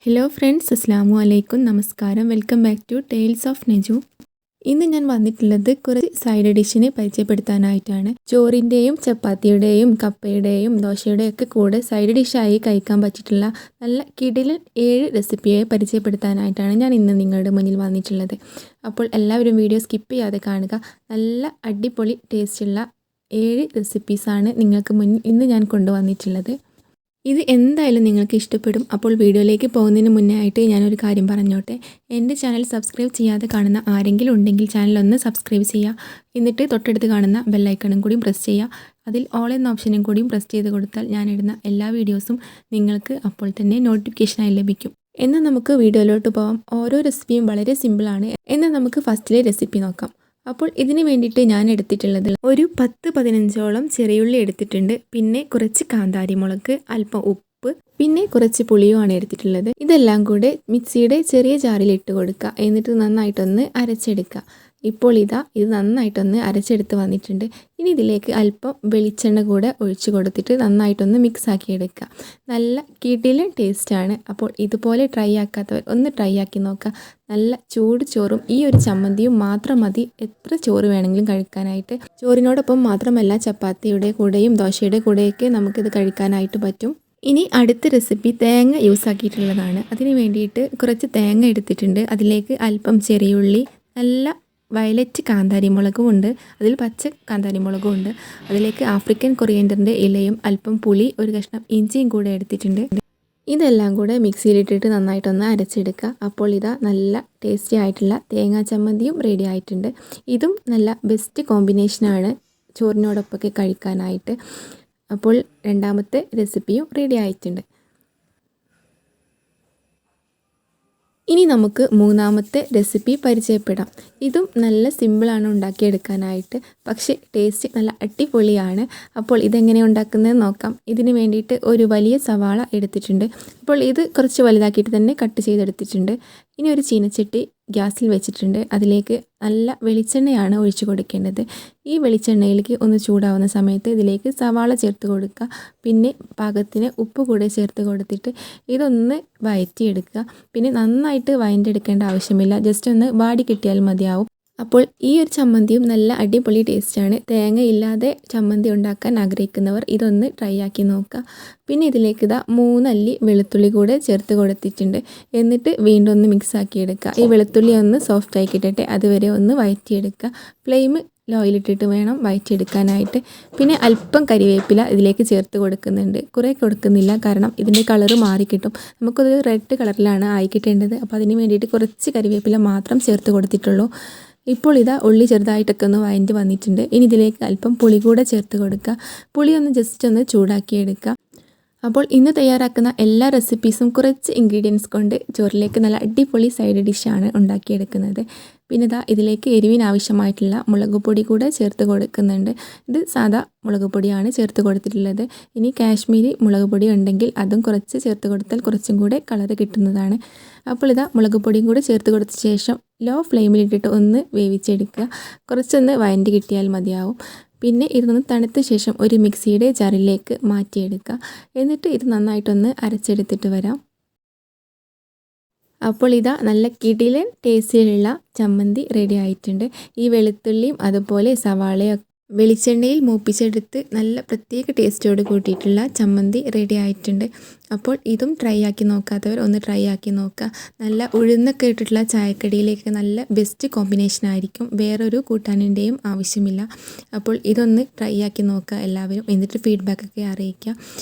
Hello friends, അസ്സാമു അലൈക്കും, നമസ്കാരം. Welcome back to tales of Naju. ഇന്ന് ഞാൻ വന്നിട്ടുള്ളത് കുറച്ച് സൈഡ് ഡിഷിനെ പരിചയപ്പെടുത്താനായിട്ടാണ്. ചോറിൻ്റെയും ചപ്പാത്തിയുടെയും കപ്പയുടെയും ദോശയുടെയും ഒക്കെ കൂടെ സൈഡ് ഡിഷായി കഴിക്കാൻ പറ്റിയിട്ടുള്ള നല്ല കിടിലൻ 7 റെസിപ്പിയെ പരിചയപ്പെടുത്താനായിട്ടാണ് ഞാൻ ഇന്ന് നിങ്ങളുടെ മുന്നിൽ വന്നിട്ടുള്ളത്. അപ്പോൾ എല്ലാവരും വീഡിയോ സ്കിപ്പ് ചെയ്യാതെ കാണുക. നല്ല അടിപൊളി ടേസ്റ്റുള്ള 7 റെസിപ്പീസാണ് നിങ്ങൾക്ക് മുന്നിൽ ഇന്ന് ഞാൻ കൊണ്ടുവന്നിട്ടുള്ളത്. ഇത് എന്തായാലും നിങ്ങൾക്ക് ഇഷ്ടപ്പെടും. അപ്പോൾ വീഡിയോയിലേക്ക് പോകുന്നതിന് മുന്നേ ആയിട്ട് ഞാനൊരു കാര്യം പറഞ്ഞോട്ടെ. എൻ്റെ ചാനൽ സബ്സ്ക്രൈബ് ചെയ്യാതെ കാണുന്ന ആരെങ്കിലും ഉണ്ടെങ്കിൽ ചാനലൊന്ന് സബ്സ്ക്രൈബ് ചെയ്യുക. എന്നിട്ട് തൊട്ടടുത്ത് കാണുന്ന ബെല്ലൈക്കണും കൂടിയും പ്രസ് ചെയ്യുക. അതിൽ ഓൾ എന്ന ഓപ്ഷനും കൂടിയും പ്രസ് ചെയ്ത് കൊടുത്താൽ ഞാനിടുന്ന എല്ലാ വീഡിയോസും നിങ്ങൾക്ക് അപ്പോൾ തന്നെ നോട്ടിഫിക്കേഷനായി ലഭിക്കും. എന്നാൽ നമുക്ക് വീഡിയോയിലോട്ട് പോകാം. ഓരോ റെസിപ്പിയും വളരെ സിമ്പിളാണ്. എന്നാൽ നമുക്ക് ഫസ്റ്റിലെ റെസിപ്പി നോക്കാം. അപ്പോൾ ഇതിന് വേണ്ടിയിട്ട് ഞാൻ എടുത്തിട്ടുള്ളത് ഒരു 10-15ഓളം ചെറിയുള്ളി എടുത്തിട്ടുണ്ട്. പിന്നെ കുറച്ച് കാന്താരി മുളക്, അല്പം ഉപ്പ്, പിന്നെ കുറച്ച് പുളിയുമാണ് എടുത്തിട്ടുള്ളത്. ഇതെല്ലാം കൂടെ മിക്സിയുടെ ചെറിയ ജാറിൽ ഇട്ട് കൊടുക്കുക. എന്നിട്ട് നന്നായിട്ടൊന്ന് അരച്ചെടുക്കുക. ഇപ്പോൾ ഇത് നന്നായിട്ടൊന്ന് അരച്ചെടുത്ത് വന്നിട്ടുണ്ട്. ഇനി ഇതിലേക്ക് അല്പം വെളിച്ചെണ്ണ കൂടെ ഒഴിച്ച് കൊടുത്തിട്ട് നന്നായിട്ടൊന്ന് മിക്സ് ആക്കി എടുക്കുക. നല്ല കിടിലൻ ടേസ്റ്റാണ്. അപ്പോൾ ഇതുപോലെ ട്രൈ ആക്കാത്തവർ ഒന്ന് ട്രൈ ആക്കി നോക്കുക. നല്ല ചൂട് ചോറും ഈ ഒരു ചമ്മന്തിയും മാത്രം മതി എത്ര ചോറ് വേണമെങ്കിലും കഴിക്കാനായിട്ട്. ചോറിനോടൊപ്പം മാത്രമല്ല, ചപ്പാത്തിയുടെ കൂടെയും ദോശയുടെ കൂടെയൊക്കെ നമുക്കിത് കഴിക്കാനായിട്ട് പറ്റും. ഇനി അടുത്ത റെസിപ്പി തേങ്ങ യൂസ് ആക്കിയിട്ടുള്ളതാണ്. അതിന് വേണ്ടിയിട്ട് കുറച്ച് തേങ്ങ എടുത്തിട്ടുണ്ട്. അതിലേക്ക് അല്പം ചെറിയുള്ളി, നല്ല വയലറ്റ് കാന്താരി മുളകും ഉണ്ട്, അതിൽ പച്ച കാന്താരി മുളകും ഉണ്ട്. അതിലേക്ക് ആഫ്രിക്കൻ കൊറിയൻഡറിൻ്റെ ഇലയും അല്പം പുളി, ഒരു കഷ്ണം ഇഞ്ചിയും കൂടെ എടുത്തിട്ടുണ്ട്. ഇതെല്ലാം കൂടെ മിക്സിയിലിട്ടിട്ട് നന്നായിട്ടൊന്ന് അരച്ചെടുക്കുക. അപ്പോൾ നല്ല ടേസ്റ്റി ആയിട്ടുള്ള തേങ്ങാ ചമ്മന്തിയും റെഡി ആയിട്ടുണ്ട്. ഇതും നല്ല ബെസ്റ്റ് കോമ്പിനേഷനാണ് ചോറിനോടൊപ്പമൊക്കെ കഴിക്കാനായിട്ട്. അപ്പോൾ രണ്ടാമത്തെ റെസിപ്പിയും റെഡി ആയിട്ടുണ്ട്. ഇനി നമുക്ക് മൂന്നാമത്തെ റെസിപ്പി പരിചയപ്പെടാം. ഇതും നല്ല സിമ്പിളാണ് ഉണ്ടാക്കിയെടുക്കാനായിട്ട്, പക്ഷേ ടേസ്റ്റ് നല്ല അടിപൊളിയാണ്. അപ്പോൾ ഇതെങ്ങനെ ഉണ്ടാക്കുന്നത് നോക്കാം. ഇതിന് വേണ്ടിയിട്ട് ഒരു വലിയ സവാള എടുത്തിട്ടുണ്ട്. അപ്പോൾ ഇത് കുറച്ച് വലുതാക്കിയിട്ട് തന്നെ കട്ട് ചെയ്തെടുത്തിട്ടുണ്ട്. ഇനി ഒരു ചീനച്ചട്ടി ഗ്യാസിൽ വെച്ചിട്ടുണ്ട്. അതിലേക്ക് നല്ല വെളിച്ചെണ്ണയാണ് ഒഴിച്ചു കൊടുക്കേണ്ടത്. ഈ വെളിച്ചെണ്ണയിലേക്ക് ഒന്ന് ചൂടാവുന്ന സമയത്ത് ഇതിലേക്ക് സവാള ചേർത്ത് കൊടുക്കുക. പിന്നെ പാകത്തിന് ഉപ്പ് കൂടെ ചേർത്ത് കൊടുത്തിട്ട് ഇതൊന്ന് വഴറ്റിയെടുക്കുക. പിന്നെ നന്നായിട്ട് വഴറ്റിയെടുക്കേണ്ട ആവശ്യമില്ല, ജസ്റ്റ് ഒന്ന് വാടി കിട്ടിയാൽ മതിയാവും. അപ്പോൾ ഈ ഒരു ചമ്മന്തിയും നല്ല അടിപൊളി ടേസ്റ്റാണ്. തേങ്ങ ഇല്ലാതെ ചമ്മന്തി ഉണ്ടാക്കാൻ ആഗ്രഹിക്കുന്നവർ ഇതൊന്ന് ട്രൈ ആക്കി നോക്കുക. പിന്നെ ഇതിലേക്ക് 3 അല്ലി വെളുത്തുള്ളി കൂടെ ചേർത്ത് കൊടുത്തിട്ടുണ്ട്. എന്നിട്ട് വീണ്ടും ഒന്ന് മിക്സ് ആക്കി എടുക്കുക. ഈ വെളുത്തുള്ളി ഒന്ന് സോഫ്റ്റ് ആക്കി ഇട്ടിട്ട് അതുവരെ ഒന്ന് വഴറ്റിയെടുക്കുക. ഫ്ലെയിം ലോയിലിട്ടിട്ട് വേണം വഴറ്റിയെടുക്കാനായിട്ട്. പിന്നെ അല്പം കരിവേപ്പില ഇതിലേക്ക് ചേർത്ത് കൊടുക്കുന്നുണ്ട്. കുറേ കൊടുക്കുന്നില്ല, കാരണം ഇതിൻ്റെ കളറ് മാറിക്കിട്ടും. നമുക്കൊരു റെഡ് കളറിലാണ് ആയി കിട്ടേണ്ടത്. അപ്പോൾ അതിന് വേണ്ടിയിട്ട് കുറച്ച് കരിവേപ്പില മാത്രം ചേർത്ത് കൊടുത്തിട്ടുള്ളൂ. ഇപ്പോൾ ഉള്ളി ചെറുതായിട്ടൊക്കെ ഒന്ന് വഴറ്റി വന്നിട്ടുണ്ട്. ഇനി ഇതിലേക്ക് അല്പം പുളി കൂടെ ചേർത്ത് കൊടുക്കുക. പുളി ഒന്ന് ജസ്റ്റ് ഒന്ന് ചൂടാക്കി എടുക്കുക. അപ്പോൾ ഇന്ന് തയ്യാറാക്കുന്ന എല്ലാ റെസിപ്പീസും കുറച്ച് ഇൻഗ്രീഡിയൻസ് കൊണ്ട് ചോറിലേക്ക് നല്ല അടിപൊളി സൈഡ് ഡിഷാണ് ഉണ്ടാക്കിയെടുക്കുന്നത്. പിന്നെ ഇതിലേക്ക് എരിവിന് ആവശ്യമായിട്ടുള്ള മുളക് പൊടി കൂടെ ചേർത്ത് കൊടുക്കുന്നുണ്ട്. ഇത് സാധാ മുളക് പൊടിയാണ് ചേർത്ത് കൊടുത്തിട്ടുള്ളത്. ഇനി കാശ്മീരി മുളക് പൊടി ഉണ്ടെങ്കിൽ അതും കുറച്ച് ചേർത്ത് കൊടുത്താൽ കുറച്ചും കൂടെ കളറ് കിട്ടുന്നതാണ്. അപ്പോൾ മുളക് പൊടിയും കൂടെ ചേർത്ത് കൊടുത്ത ശേഷം ലോ ഫ്ലെയിമിലിട്ടിട്ട് ഒന്ന് വേവിച്ചെടുക്കുക. കുറച്ചൊന്ന് വഴറ്റി കിട്ടിയാൽ മതിയാവും. പിന്നെ ഇതൊന്ന് തണുത്ത ശേഷം ഒരു മിക്സിയുടെ ജാറിലേക്ക് മാറ്റിയെടുക്കുക. എന്നിട്ട് ഇത് നന്നായിട്ടൊന്ന് അരച്ചെടുത്തിട്ട് വരാം. അപ്പോൾ നല്ല കിടിലൻ ടേസ്റ്റിലുള്ള ചമ്മന്തി റെഡി ആയിട്ടുണ്ട്. ഈ വെളുത്തുള്ളിയും അതുപോലെ സവാളയും വെളിച്ചെണ്ണയിൽ മൂപ്പിച്ചെടുത്ത് നല്ല പ്രത്യേക ടേസ്റ്റോട് കൂട്ടിയിട്ടുള്ള ചമ്മന്തി റെഡി ആയിട്ടുണ്ട്. അപ്പോൾ ഇതും ട്രൈ ആക്കി നോക്കാത്തവർ ഒന്ന് ട്രൈ ആക്കി നോക്കുക. നല്ല ഉഴുന്നൊക്കെ ഇട്ടിട്ടുള്ള ചായക്കടിയിലേക്ക് നല്ല ബെസ്റ്റ് കോമ്പിനേഷൻ ആയിരിക്കും. വേറൊരു കൂട്ടാനിൻ്റെയും ആവശ്യമില്ല. അപ്പോൾ ഇതൊന്ന് ട്രൈ ആക്കി നോക്കുക എല്ലാവരും. എന്നിട്ട് ഫീഡ്ബാക്കൊക്കെ അറിയിക്കുക.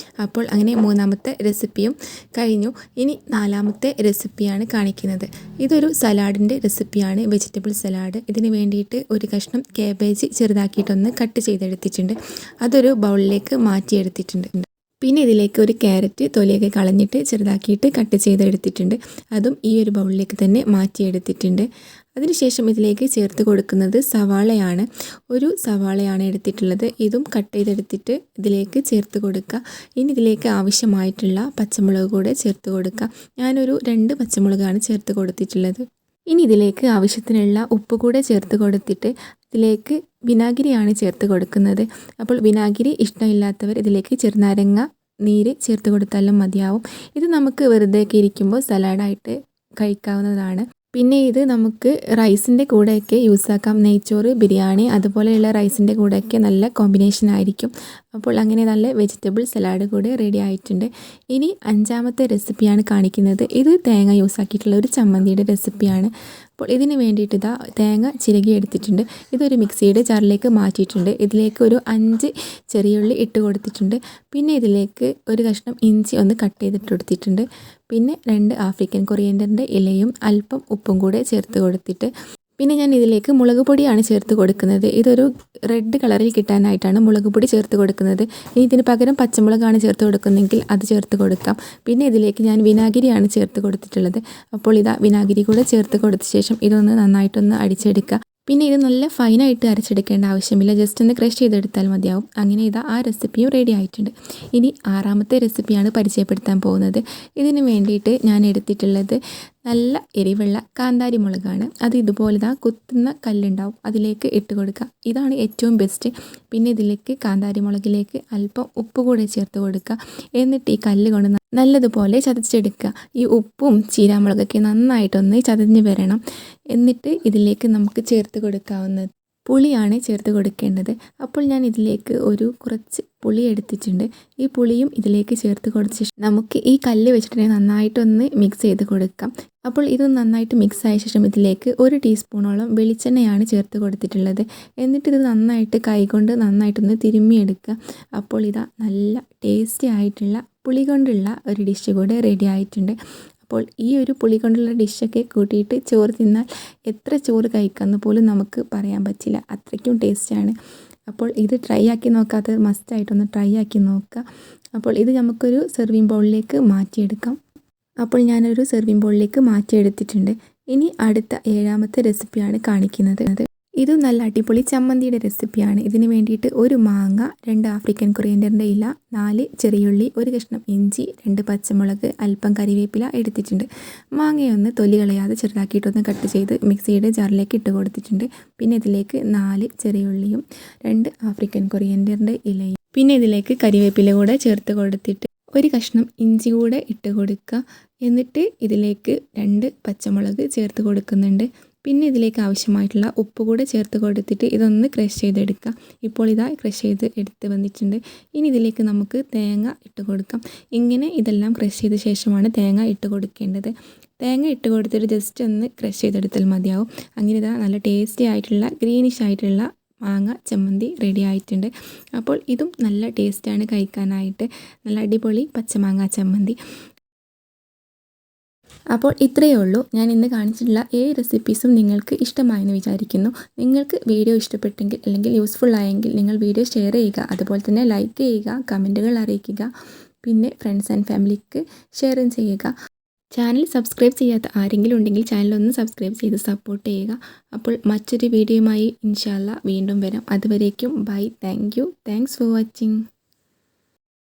അപ്പോൾ അങ്ങനെ മൂന്നാമത്തെ റെസിപ്പിയും കഴിഞ്ഞു. ഇനി നാലാമത്തെ റെസിപ്പിയാണ് കാണിക്കുന്നത്. ഇതൊരു സലാഡിൻ്റെ റെസിപ്പിയാണ്, വെജിറ്റബിൾ സലാഡ്. ഇതിന് വേണ്ടിയിട്ട് ഒരു കഷ്ണം കാബേജ് ചെറുതാക്കിയിട്ടൊന്ന് കട്ട് ചെയ്തെടുത്തിട്ടുണ്ട്. അതൊരു ബൗളിലേക്ക് മാറ്റിയെടുത്തിട്ടുണ്ട്. പിന്നെ ഇതിലേക്ക് ഒരു ക്യാരറ്റ് തൊലിയൊക്കെ കളഞ്ഞിട്ട് ചെറുതാക്കിയിട്ട് കട്ട് ചെയ്തെടുത്തിട്ടുണ്ട്. അതും ഈ ഒരു ബൗളിലേക്ക് തന്നെ മാറ്റിയെടുത്തിട്ടുണ്ട്. അതിനുശേഷം ഇതിലേക്ക് ചേർത്ത് കൊടുക്കുന്നത് സവാളയാണ്. ഒരു സവാളയാണ് എടുത്തിട്ടുള്ളത്. ഇതും കട്ട് ചെയ്തെടുത്തിട്ട് ഇതിലേക്ക് ചേർത്ത് കൊടുക്കുക. ഇനി ഇതിലേക്ക് ആവശ്യമായിട്ടുള്ള പച്ചമുളക് കൂടെ ചേർത്ത് കൊടുക്കുക. ഞാനൊരു 2 പച്ചമുളകാണ് ചേർത്ത് കൊടുത്തിട്ടുള്ളത്. ഇനി ഇതിലേക്ക് ആവശ്യത്തിനുള്ള ഉപ്പ് കൂടെ ചേർത്ത് കൊടുത്തിട്ട് ഇതിലേക്ക് വിനാഗിരിയാണ് ചേർത്ത് കൊടുക്കുന്നത്. അപ്പോൾ വിനാഗിരി ഇഷ്ടമില്ലാത്തവർ ഇതിലേക്ക് ചെറുനാരങ്ങ നീര് ചേർത്ത് കൊടുത്താലും മതിയാവും. ഇത് നമുക്ക് വെറുതെയൊക്കെ ഇരിക്കുമ്പോൾ സലാഡായിട്ട് കഴിക്കാവുന്നതാണ്. പിന്നെ ഇത് നമുക്ക് റൈസിൻ്റെ കൂടെയൊക്കെ യൂസാക്കാം. നെയ്ച്ചോറ്, ബിരിയാണി അതുപോലെയുള്ള റൈസിൻ്റെ കൂടെയൊക്കെ നല്ല കോമ്പിനേഷൻ ആയിരിക്കും. അപ്പോൾ അങ്ങനെ നല്ല വെജിറ്റബിൾ സലാഡ് കൂടെ റെഡി ആയിട്ടുണ്ട്. ഇനി 5ാമത്തെ റെസിപ്പിയാണ് കാണിക്കുന്നത്. ഇത് തേങ്ങ യൂസാക്കിയിട്ടുള്ള ഒരു ചമ്മന്തിയുടെ റെസിപ്പിയാണ്. അപ്പോൾ ഇതിന് വേണ്ടിയിട്ട് തേങ്ങ ചിരകി എടുത്തിട്ടുണ്ട്. ഇതൊരു മിക്സിയുടെ ജാറിലേക്ക് മാറ്റിയിട്ടുണ്ട്. ഇതിലേക്ക് ഒരു 5 ചെറിയുള്ളി ഇട്ട് കൊടുത്തിട്ടുണ്ട്. പിന്നെ ഇതിലേക്ക് ഒരു കഷ്ണം ഇഞ്ചി ഒന്ന് കട്ട് ചെയ്തിട്ട് കൊടുത്തിട്ടുണ്ട്. പിന്നെ 2 ആഫ്രിക്കൻ കൊറിയൻഡറിൻ്റെ ഇലയും അല്പം ഉപ്പും കൂടെ ചേർത്ത് കൊടുത്തിട്ട്, പിന്നെ ഞാൻ ഇതിലേക്ക് മുളക് പൊടിയാണ് ചേർത്ത് കൊടുക്കുന്നത്. ഇതൊരു റെഡ് കളറിൽ കിട്ടാനായിട്ടാണ് മുളക് പൊടി ചേർത്ത് കൊടുക്കുന്നത്. ഇനി ഇതിന് പകരം പച്ചമുളകാണ് ചേർത്ത് കൊടുക്കുന്നതെങ്കിൽ അത് ചേർത്ത് കൊടുക്കാം. പിന്നെ ഇതിലേക്ക് ഞാൻ വിനാഗിരിയാണ് ചേർത്ത് കൊടുത്തിട്ടുള്ളത്. അപ്പോൾ വിനാഗിരി കൂടെ ചേർത്ത് കൊടുത്ത ശേഷം ഇതൊന്ന് നന്നായിട്ടൊന്ന് അടിച്ചെടുക്കുക. പിന്നെ ഇത് നല്ല ഫൈനായിട്ട് അരച്ചെടുക്കേണ്ട ആവശ്യമില്ല, ജസ്റ്റ് ഒന്ന് ക്രഷ് ചെയ്തെടുത്താൽ മതിയാവും. അങ്ങനെ ആ റെസിപ്പിയും റെഡി ആയിട്ടുണ്ട്. ഇനി 6ാമത്തെ റെസിപ്പിയാണ് പരിചയപ്പെടുത്താൻ പോകുന്നത്. ഇതിന് വേണ്ടിയിട്ട് ഞാൻ എടുത്തിട്ടുള്ളത് നല്ല എരിവുള്ള കാന്താരി മുളകാണ്. അത് ഇതുപോലെ കുത്തുന്ന കല്ലുണ്ടാവും, അതിലേക്ക് ഇട്ട് കൊടുക്കുക. ഇതാണ് ഏറ്റവും ബെസ്റ്റ്. പിന്നെ ഇതിലേക്ക് കാന്താരി മുളകിലേക്ക് അല്പം ഉപ്പ് കൂടെ ചേർത്ത് കൊടുക്കുക. എന്നിട്ട് ഈ കല്ല് കൊണ്ട് നല്ലതുപോലെ ചതച്ചെടുക്കുക. ഈ ഉപ്പും ചീരാമുളകൊക്കെ നന്നായിട്ടൊന്ന് ചതഞ്ഞ് വരണം. എന്നിട്ട് ഇതിലേക്ക് നമുക്ക് ചേർത്ത് കൊടുക്കാവുന്നത് പുളിയാണ് ചേർത്ത് കൊടുക്കേണ്ടത്. അപ്പോൾ ഞാൻ ഇതിലേക്ക് കുറച്ച് പുളി എടുത്തിട്ടുണ്ട്. ഈ പുളിയും ഇതിലേക്ക് ചേർത്ത് കൊടുത്ത ശേഷം നമുക്ക് ഈ കല്ല് വെച്ചിട്ട് നന്നായിട്ടൊന്ന് മിക്സ് ചെയ്ത് കൊടുക്കാം. അപ്പോൾ ഇത് നന്നായിട്ട് മിക്സ് ആയ ശേഷം ഇതിലേക്ക് 1 ടീസ്പൂണോളം വെളിച്ചെണ്ണയാണ് ചേർത്ത് കൊടുത്തിട്ടുള്ളത്. എന്നിട്ട് ഇത് നന്നായിട്ട് കൈകൊണ്ട് നന്നായിട്ടൊന്ന് തിരുമ്മിയെടുക്കുക. അപ്പോൾ നല്ല ടേസ്റ്റി ആയിട്ടുള്ള പുളി കൊണ്ടുള്ള ഒരു ഡിഷ് കൂടെ റെഡി ആയിട്ടുണ്ട്. അപ്പോൾ ഈ ഒരു പുളി കൊണ്ടുള്ള ഡിഷൊക്കെ കൂട്ടിയിട്ട് ചോറ് തിന്നാൽ എത്ര ചോറ് കഴിക്കാമെന്ന് പോലും നമുക്ക് പറയാൻ പറ്റില്ല, അത്രയ്ക്കും ടേസ്റ്റാണ്. അപ്പോൾ ഇത് ട്രൈ ആക്കി നോക്കാത്തത് മസ്റ്റായിട്ടൊന്ന് ട്രൈ ആക്കി നോക്കുക. അപ്പോൾ ഇത് നമുക്കൊരു സെർവിങ് ബൗളിലേക്ക് മാറ്റിയെടുക്കാം. അപ്പോൾ ഞാനൊരു സെർവിങ് ബൗളിലേക്ക് മാറ്റിയെടുത്തിട്ടുണ്ട്. ഇനി അടുത്ത 7ാമത്തെ റെസിപ്പിയാണ് കാണിക്കുന്നത്. ഇത് നല്ല അടിപൊളി ചമ്മന്തിയുടെ റെസിപ്പിയാണ്. ഇതിന് വേണ്ടിയിട്ട് 1 മാങ്ങ, 2 ആഫ്രിക്കൻ കൊറിയൻഡറിൻ്റെ ഇല, 4 ചെറിയുള്ളി, 1 കഷ്ണം ഇഞ്ചി, 2 പച്ചമുളക്, അല്പം കറിവേപ്പില എടുത്തിട്ടുണ്ട്. മാങ്ങയൊന്ന് തൊലി കളയാതെ ചെറുതാക്കിയിട്ടൊന്ന് കട്ട് ചെയ്ത് മിക്സിയുടെ ജാറിലേക്ക് ഇട്ട് കൊടുത്തിട്ടുണ്ട്. പിന്നെ ഇതിലേക്ക് 4 ചെറിയുള്ളിയും 2 ആഫ്രിക്കൻ കൊറിയൻഡറിൻ്റെ ഇലയും, പിന്നെ ഇതിലേക്ക് കറിവേപ്പില കൂടെ ചേർത്ത് കൊടുത്തിട്ട് 1 കഷ്ണം ഇഞ്ചി കൂടെ ഇട്ട് കൊടുക്കുക. എന്നിട്ട് ഇതിലേക്ക് 2 പച്ചമുളക് ചേർത്ത് കൊടുക്കുന്നുണ്ട്. പിന്നെ ഇതിലേക്ക് ആവശ്യമായിട്ടുള്ള ഉപ്പ് കൂടെ ചേർത്ത് കൊടുത്തിട്ട് ഇതൊന്ന് ക്രഷ് ചെയ്തെടുക്കുക. ഇപ്പോൾ ക്രഷ് ചെയ്ത് എടുത്ത് വന്നിട്ടുണ്ട്. ഇനി ഇതിലേക്ക് നമുക്ക് തേങ്ങ ഇട്ട് കൊടുക്കാം. ഇങ്ങനെ ഇതെല്ലാം ക്രഷ് ചെയ്ത ശേഷമാണ് തേങ്ങ ഇട്ട് കൊടുക്കേണ്ടത്. തേങ്ങ ഇട്ട് കൊടുത്തിട്ട് ജസ്റ്റ് ഒന്ന് ക്രഷ് ചെയ്തെടുത്താൽ മതിയാവും. അങ്ങനെ നല്ല ടേസ്റ്റി ആയിട്ടുള്ള ഗ്രീനിഷ് ആയിട്ടുള്ള മാങ്ങ ചമ്മന്തി റെഡി ആയിട്ടുണ്ട്. അപ്പോൾ ഇതും നല്ല ടേസ്റ്റാണ് കഴിക്കാനായിട്ട്, നല്ല അടിപൊളി പച്ചമാങ്ങ ചമ്മന്തി. അപ്പോൾ ഇത്രയേ ഉള്ളൂ. ഞാൻ ഇന്ന് കാണിച്ചിട്ടുള്ള 7 റെസിപ്പീസും നിങ്ങൾക്ക് ഇഷ്ടമായെന്ന് വിചാരിക്കുന്നു. നിങ്ങൾക്ക് വീഡിയോ ഇഷ്ടപ്പെട്ടെങ്കിൽ അല്ലെങ്കിൽ യൂസ്ഫുൾ ആയെങ്കിൽ നിങ്ങൾ വീഡിയോ ഷെയർ ചെയ്യുക, അതുപോലെ തന്നെ ലൈക്ക് ചെയ്യുക, കമൻറ്റുകൾ അറിയിക്കുക. പിന്നെ ഫ്രണ്ട്സ് ആൻഡ് ഫാമിലിക്ക് ഷെയറും ചെയ്യുക. ചാനൽ സബ്സ്ക്രൈബ് ചെയ്യാത്ത ആരെങ്കിലും ഉണ്ടെങ്കിൽ ചാനലൊന്ന് സബ്സ്ക്രൈബ് ചെയ്ത് സപ്പോർട്ട് ചെയ്യുക. അപ്പോൾ മറ്റൊരു വീഡിയോയുമായി ഇൻഷാ അല്ലാഹ് വീണ്ടും വരാം. അതുവരേക്കും ബൈ. Thanks for watching.